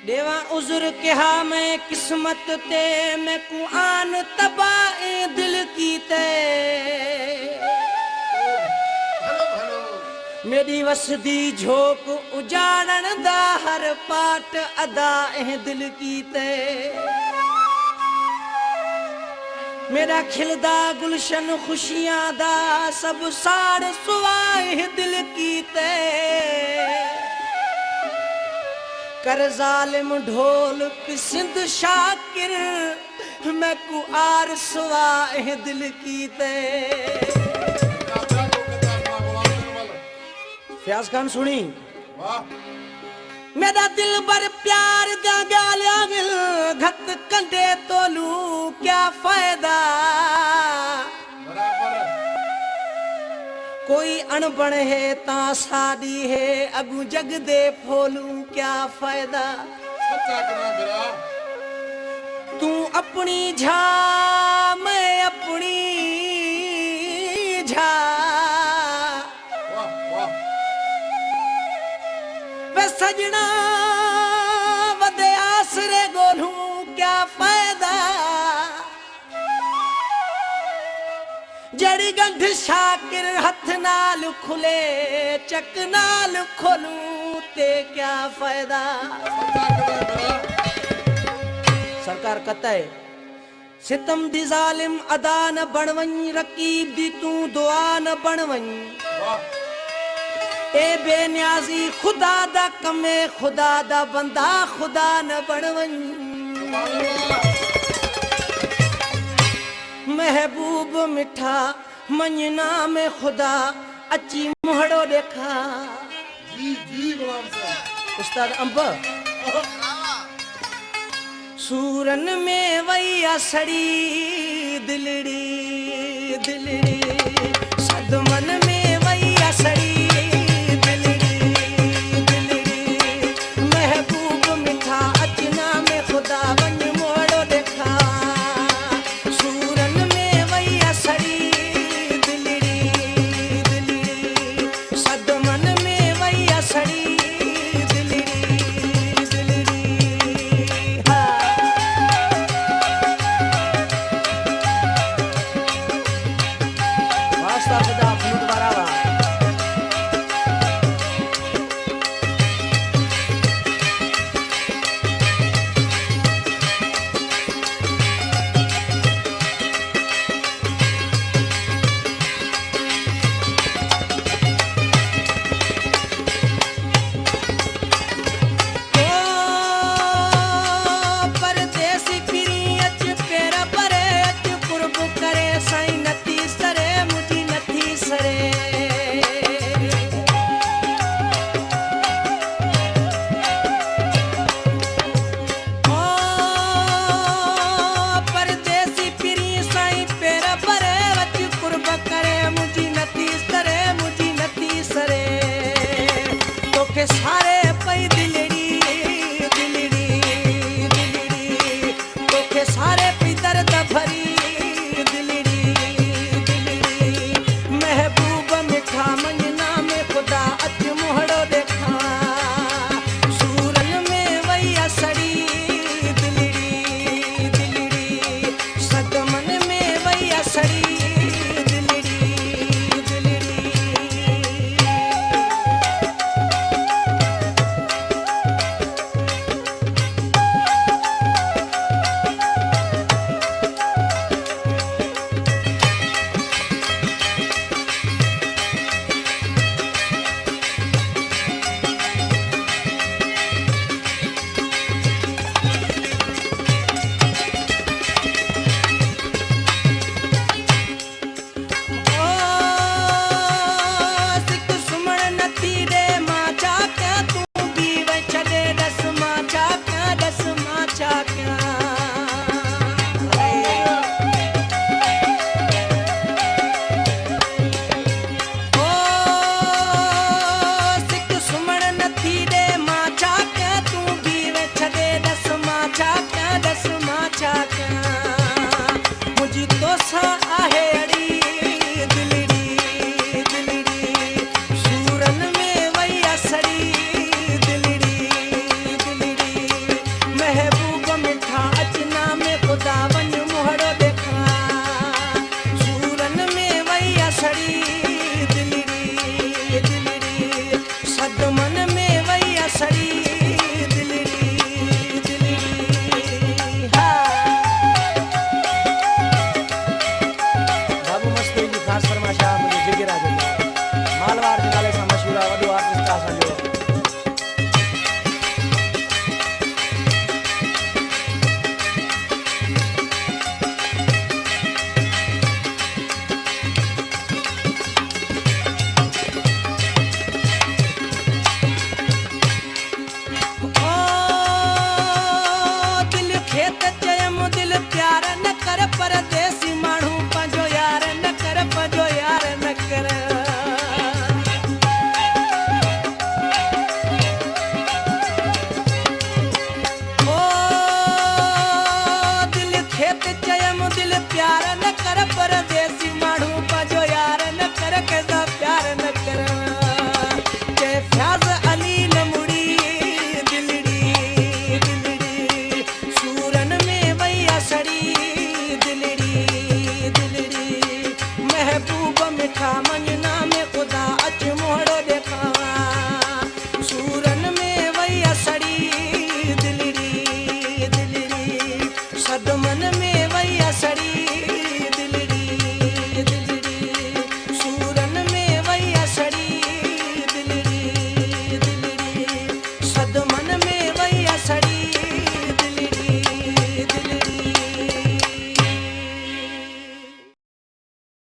देवा उजुर कहा मैं किस्मत ते मैं कुआन तबाए दिल की ते मेरी वसदी झोक उजाड़न दा हर पाट अदा दिल की ते मेरा खिलदा गुलशन खुशियां दा सब साड़ सुवाए दिल की ते कर जालिम ढोल पिसिंद शाकिर मैं कुआर सुवाए दिल की ते फयाज खान सुनी मेरा दिल बर प्यार दा गालिया गिल घत कंदे तोलू क्या फायदा कोई अनबण है ता सादी है अगू जग दे फोलू क्या फायदा तू अपनी झा मैं अपनी झा वे सजना वदे आसरे गोलू क्या फायदा जड़ी गंढ शाकिर हथ नाल खुले चक नाल खोलू ते क्या फायदा सरकार कहता है सितम दी जालिम अदा न बनवኝ रकीब दी तू दुआ न बनवኝ ए बेनियाजी खुदा दा कमे खुदा दा बंदा खुदा न बनवኝ महबूब मिठा मंजना में खुदा अची मुहड़ो देखा जी जी गुलाम साहब उस्ताद अंब सूरन में वैया सड़ी दिलड़ी दिलड़ी